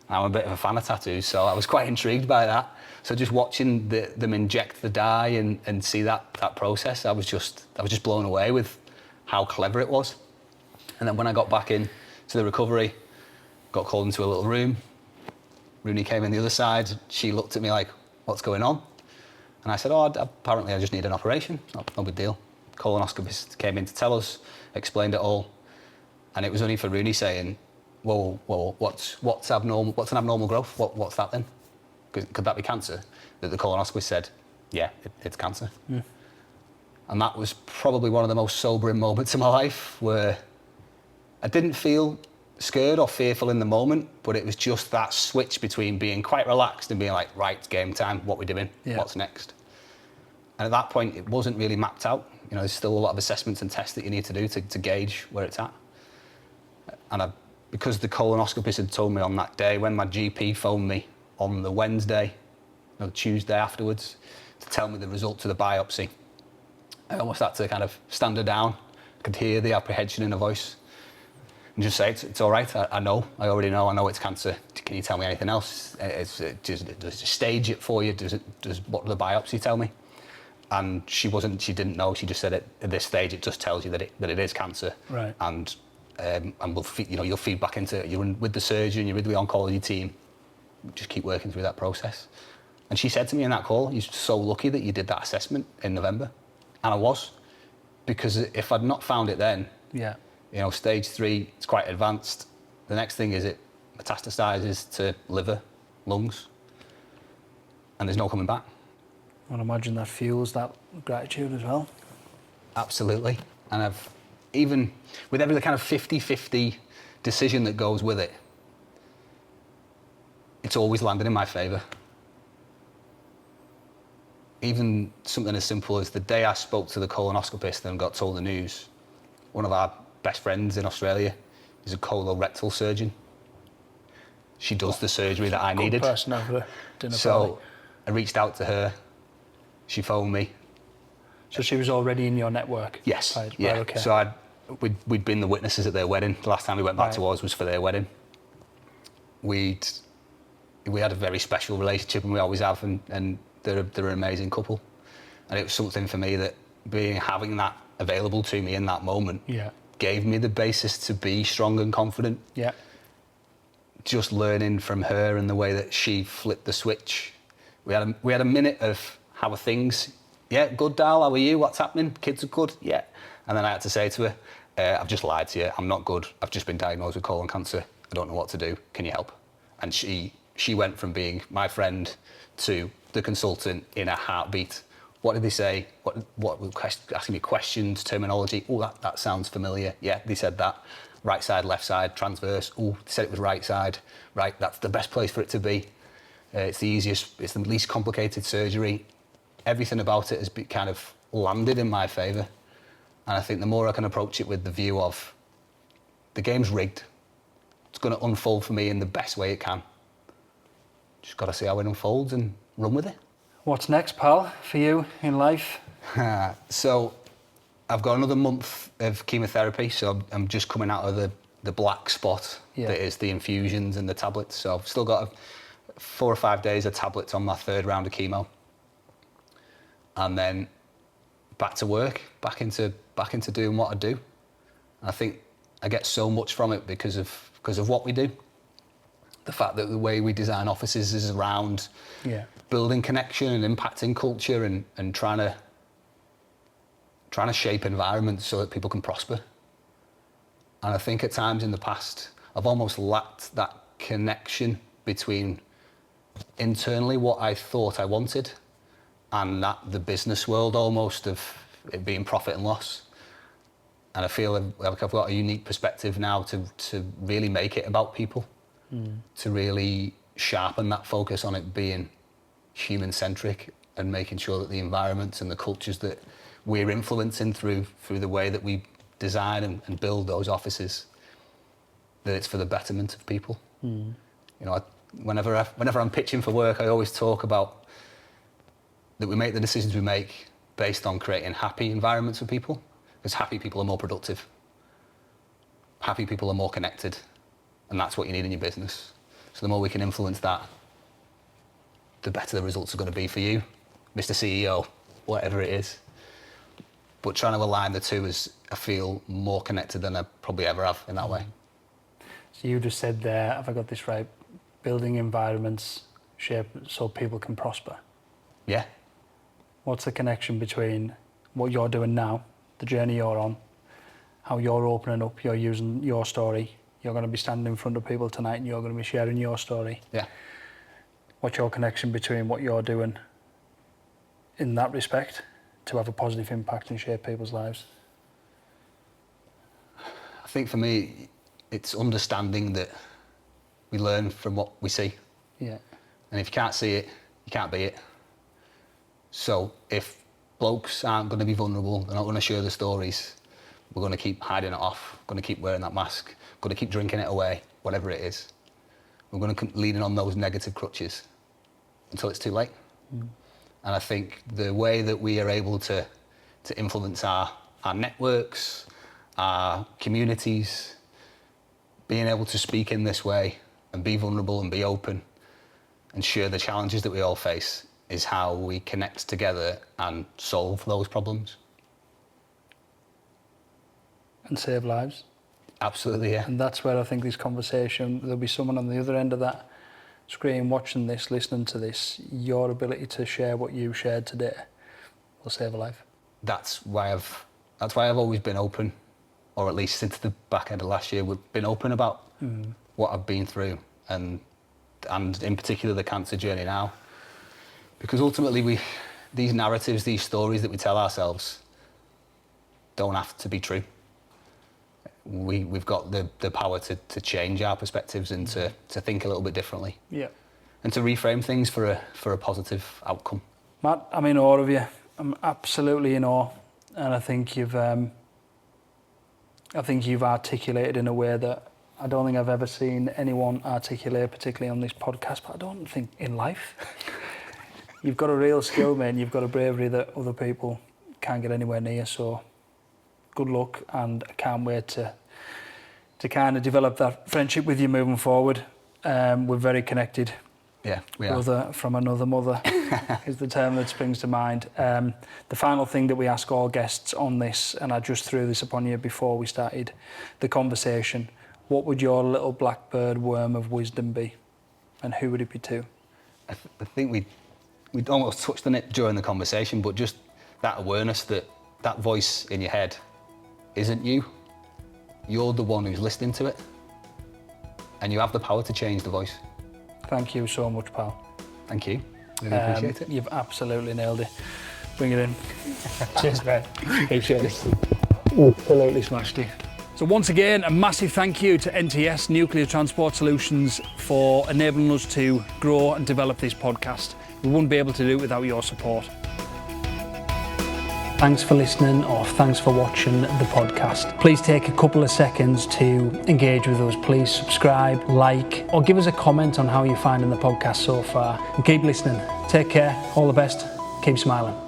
I'm a bit of a fan of tattoos, so I was quite intrigued by that. So just watching them inject the dye and see that process, I was just blown away with how clever it was. And then when I got back in to the recovery, got called into a little room. Rooney came in the other side. She looked at me like, what's going on? And I said, apparently I just need an operation. No big deal. Colonoscopist came in to tell us, explained it all. And it was only for Rooney saying, whoa, what's abnormal? What's an abnormal growth? What's that then? Could that be cancer? That the colonoscopist said, yeah, it's cancer. Mm. And that was probably one of the most sobering moments in my life, where I didn't feel scared or fearful in the moment, but it was just that switch between being quite relaxed and being like, right, it's game time, what we're doing, what's next. And at that point, it wasn't really mapped out. There's still a lot of assessments and tests that you need to do to gauge where it's at. And because the colonoscopist had told me on that day, when my GP phoned me on the Wednesday, the Tuesday afterwards, to tell me the results of the biopsy, I almost had to kind of stand her down. I could hear the apprehension in her voice and just say, it's all right, I already know, I know it's cancer. Can you tell me anything else? Does it stage it for you? What does the biopsy tell me? And she didn't know. She just said at this stage, it just tells you that it is cancer. Right. And you'll feed back into, you're with the surgeon, you're with the oncology team, just keep working through that process. And she said to me in that call, you're so lucky that you did that assessment in November. And I was, because if I'd not found it then, stage 3, it's quite advanced. The next thing is it metastasizes to liver, lungs, and there's no coming back. I imagine that fuels that gratitude as well. Absolutely. And I've, even with every kind of 50-50 decision that goes with it, it's always landed in my favour. Even something as simple as the day I spoke to the colonoscopist and got told the news, one of our best friends in Australia is a colorectal surgeon. She does the surgery that I needed. Good person over the dinner party. So I reached out to her. She phoned me. So she was already in your network? Yes. Right, yeah. Right, okay. So we'd been the witnesses at their wedding. The last time we went back to ours was for their wedding. We had a very special relationship, and we always have, and they're an amazing couple. And it was something for me that having that available to me in that moment gave me the basis to be strong and confident. Yeah. Just learning from her and the way that she flipped the switch. We had a minute of, how are things? Yeah, good, Dal, how are you? What's happening? Kids are good? Yeah. And then I had to say to her, I've just lied to you, I'm not good. I've just been diagnosed with colon cancer. I don't know what to do. Can you help? And she went from being my friend to the consultant in a heartbeat. What did they say? What asking me questions, terminology? Oh, that sounds familiar. Yeah, they said that. Right side, left side, transverse. Oh, they said it was right side. Right, that's the best place for it to be. It's the easiest, it's the least complicated surgery. Everything about it has kind of landed in my favour. And I think the more I can approach it with the view of, the game's rigged. It's going to unfold for me in the best way it can. Just got to see how it unfolds and run with it. What's next, pal, for you in life? So I've got another month of chemotherapy, so I'm just coming out of the black spot that is the infusions and the tablets. So I've still got 4 or 5 days of tablets on my 3rd round of chemo. And then back to work, back into doing what I do. And I think I get so much from it because of what we do. The fact that the way we design offices is around building connection and impacting culture and trying to shape environments so that people can prosper. And I think at times in the past, I've almost lacked that connection between internally what I thought I wanted and the business world almost of it being profit and loss. And I feel like I've got a unique perspective now to really make it about people, to really sharpen that focus on it being human-centric and making sure that the environments and the cultures that we're influencing through the way that we design and build those offices, that it's for the betterment of people. Whenever I'm pitching for work, I always talk about that we make the decisions we make based on creating happy environments for people, because happy people are more productive. Happy people are more connected, and that's what you need in your business. So the more we can influence that, the better the results are going to be for you, Mr. CEO, whatever it is. But trying to align the two is, I feel, more connected than I probably ever have in that way. So you just said there, have I got this right, building environments shape so people can prosper? Yeah. What's the connection between what you're doing now, the journey you're on, how you're opening up, you're using your story, you're going to be standing in front of people tonight and you're going to be sharing your story. Yeah. What's your connection between what you're doing in that respect to have a positive impact and shape people's lives? I think for me, it's understanding that we learn from what we see. Yeah. And if you can't see it, you can't be it. So if blokes aren't going to be vulnerable, they're not going to share the stories, we're going to keep hiding it off, going to keep wearing that mask, going to keep drinking it away, whatever it is. We're going to keep leaning on those negative crutches until it's too late. And I think the way that we are able to influence our networks, our communities, being able to speak in this way and be vulnerable and be open and share the challenges that we all face is how we connect together and solve those problems. And save lives. Absolutely, yeah. And that's where I think this conversation, there'll be someone on the other end of that screen watching this, listening to this. Your ability to share what you shared today will save a life. That's why I've always been open, or at least since the back end of last year, we've been open about what I've been through, and in particular the cancer journey now. Because ultimately these narratives, these stories that we tell ourselves don't have to be true. We've got the power to change our perspectives and to think a little bit differently. Yeah. And to reframe things for a positive outcome. Matt, I'm in awe of you. I'm absolutely in awe. And I think you've articulated in a way that I don't think I've ever seen anyone articulate, particularly on this podcast, but I don't think in life. You've got a real skill, mate, and you've got a bravery that other people can't get anywhere near. So good luck, and I can't wait to kind of develop that friendship with you moving forward. We're very connected. Yeah, we are. Brother from another mother is the term that springs to mind. The final thing that we ask all guests on this, and I just threw this upon you before we started the conversation, what would your little blackbird worm of wisdom be? And who would it be to? I think we'd almost touched on it during the conversation, but just that awareness that voice in your head isn't you. You're the one who's listening to it, and you have the power to change the voice. Thank you so much, pal. Thank you. Really appreciate it. You've absolutely nailed it. Bring it in. Cheers, man. Appreciate it. Absolutely smashed it. So once again, a massive thank you to NTS, Nuclear Transport Solutions, for enabling us to grow and develop this podcast. We wouldn't be able to do it without your support. Thanks for listening, or thanks for watching the podcast. Please take a couple of seconds to engage with us. Please subscribe, like, or give us a comment on how you're finding the podcast so far. And keep listening. Take care. All the best. Keep smiling.